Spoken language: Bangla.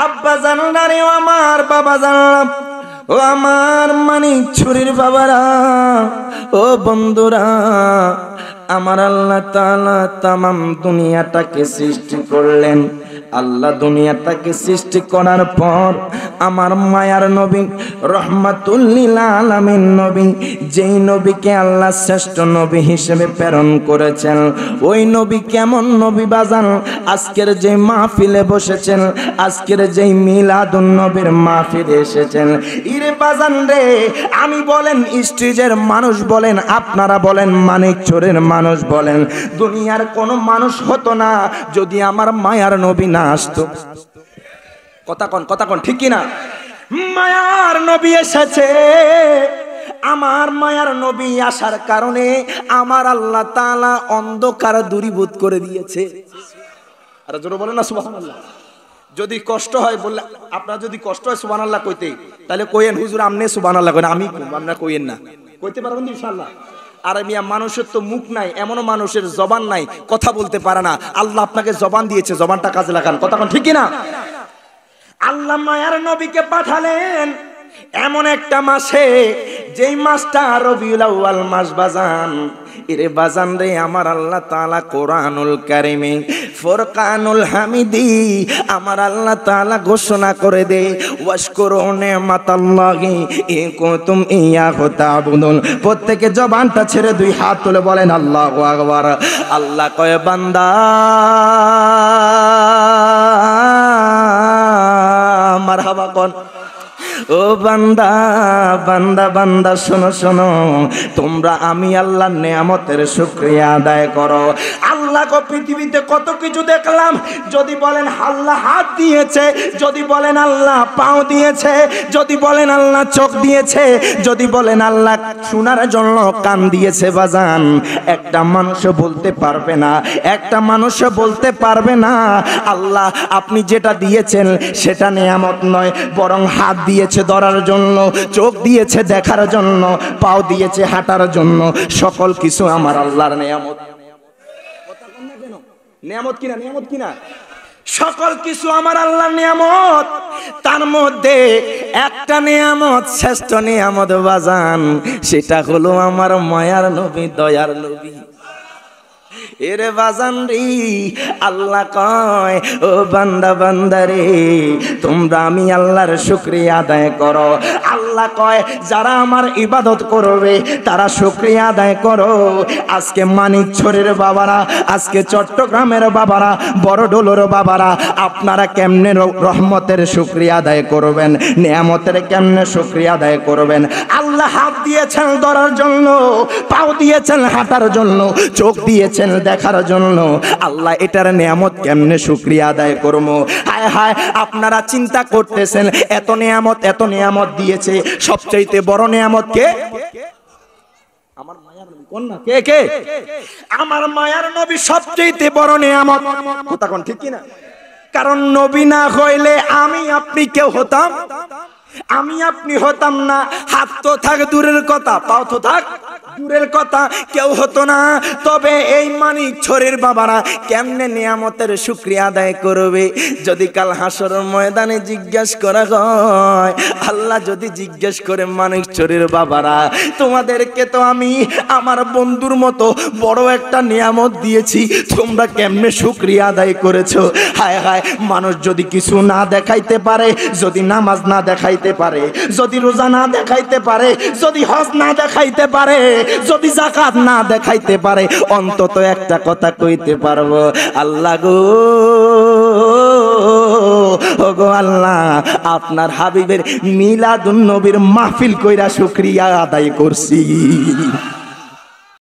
আব্বা জানলা রে, আমার বাবা জানলা, ও আমার মানিক ছুরির বাবারা, ও বন্ধুরা, আমার আল্লাহ তাআলা তামাম দুনিয়াটাকে সৃষ্টি করলেন। আল্লাহ দুনিয়াটাকে সৃষ্টি করার পর আমার মায়ার নবী রহমাতুল লিল আলামিন নবী, যেই নবীকে আল্লাহ শ্রেষ্ঠ নবী হিসেবে প্রেরণ করেছেন, ওই নবী কেমন নবী বাজান? আজকের যে মাহফিলে বসেছেন, আজকের যেই মিলাদুন নবীর মাহফিলে এসেছেন, ইরে বাজান রে, আমি বলেন স্টেজের মানুষ বলেন, আপনারা বলেন মানিকচরের মানুষ বলেন, দুনিয়ার কোনো মানুষ হতো না যদি আমার মায়ার নবী না আসতো। কথা কন ঠিক কিনা? মায়ার নবী এসেছে। আমার মায়ার নবী আসার কারণে আমার আল্লাহ তাআলা অন্ধকার দূরীভূত করে দিয়েছে। আর জোরে বলেন না সুবহানাল্লাহ। যদি কষ্ট হয় বললে, আপনার যদি কষ্ট হয় সুবহানাল্লাহ কইতে, তাহলে কইেন হুজুর আমনে সুবহানাল্লাহ কইন, আমি আপনারা কইেন না, কইতে পারবেন ইনশাআল্লাহ। আর মিয়া মানুষের তো মুখ নাই, এমনও মানুষের জবান নাই, কথা বলতে পারে না। আল্লাহ আপনাকে জবান দিয়েছে, জবানটা কাজে লাগান। কথা কোন ঠিক কিনা? আল্লাহ মায়ার নবীকে পাঠালেন এমন একটা মাসে, যেই মাসটা রবিউল আউয়াল মাস বাজান। এরে বাজান রে, আমার আল্লাহ তাআলা কোরআনুল কারিমে ফুরকানুল হামিদি আমার আল্লাহ তাআলা ঘোষণা করে দে, ওয়াশকুরু নি'মাতাল্লাহি ইন কুনতুম ইয়াহু তা'বুদুন। প্রত্যেকে জবানটা ছেড়ে দুই হাত তুলে বলেন আল্লাহু আকবার। আল্লাহ কয় বান্দা, মারহাবা কোন, ও বান্দা বান্দা বান্দা শোনো শোনো, তোমরা আমি আল্লাহর নেয়ামতের শুকরিয়া আদায় করো। আল্লাহ গো পৃথিবীতে কত কিছু দেখলাম, যদি বলেন আল্লাহ হাত দিয়েছে, যদি বলেন আল্লাহ পাও দিয়েছে, যদি বলেন আল্লাহ চোখ দিয়েছে, যদি বলেন আল্লাহ শোনার জন্য কান দিয়েছে বাজান, একটা মানুষও বলতে পারবে না, একটা মানুষও বলতে পারবে না আল্লাহ আপনি যেটা দিয়েছেন সেটা নেয়ামত নয়, বরং হাত দিয়েছে ধরার জন্য, চোখ দিয়েছে দেখার জন্য, পাও দিয়েছে হাঁটার জন্য, সকল কিছু আমার আল্লাহর নেয়ামত। নেয়ামত কিনা? নেয়ামত কিনা? সকল কিছু আমার আল্লাহর নিয়ামত। তার মধ্যে একটা নিয়ামত, শ্রেষ্ঠ নিয়ামত বাজান, সেটা হলো আমার মায়ার নবী, দয়ার নবী। এরে বাজান রে, আল্লাহ কয় ও বান্দা বান্দা রে, তোমরা আমি আল্লাহর শুকরিয়া আদায় করো। আল্লাহ কয় যারা আমার ইবাদত করবে তারা শুকরিয়া আদায় করো। আজকে মানিকছড়ির বাবারা, আজকে চট্টগ্রামের বাবারা, বড়ডোলের বাবারা, আপনারা কেমনে রহমতের শুকরিয়া আদায় করবেন, নিয়ামতের কেমনে শুকরিয়া আদায় করবেন? আল্লাহ হাত দিয়েছেন ধরার জন্য, পাও দিয়েছেন হাঁটার জন্য, চোখ দিয়েছেন দেখার জন্য। আল্লাহ এটার নিয়ামত কেমনে শুকরিয়া আদায় করবো? হায় হায়, আপনারা চিন্তা করতেছেন এত নিয়ামত দিয়েছে, সবচাইতে বড় নিয়ামত কে? আমার মায়ার নবী। কোন না? কে কে? আমার মায়ার নবী সবচাইতে বড় নিয়ামত। কথা কোন ঠিক কিনা? কারণ নবী না হইলে আমি আপনি কেউ হতাম, আমি আপনি হতাম না। হাত তো থাক দূরের কথা, পাও তো থাক দূরের কথা, কেউ হতো না। তবে এই মানিকছড়ির বাবারা কেমনে নিয়ামতের শুকরিয়া আদায় করবে? যদি কাল হাসরের ময়দানে জিজ্ঞেস করা হয়, আল্লাহ যদি জিজ্ঞেস করে মানিকছড়ির বাবারা তোমাদেরকে তো আমি আমার বন্ধুর মতো বড় একটা নিয়ামত দিয়েছি, তোমরা কেমনে শুকরিয়া আদায় করেছো? হায় হায়, মানুষ যদি কিছু না দেখাইতে পারে, যদি নামাজ না দেখাইতে পারে, যদি রোজা না দেখাইতে পারে, যদি হজ না দেখাইতে পারে, যদি যাকাত না দেখাইতে পারে, অন্তত একটা কথা কইতে পারবো, আল্লাহ গো, ও গো আল্লাহ, আপনার হাবিবের মিলাদুন নবীর মাহফিল কইরা শুকরিয়া আদায় করছি।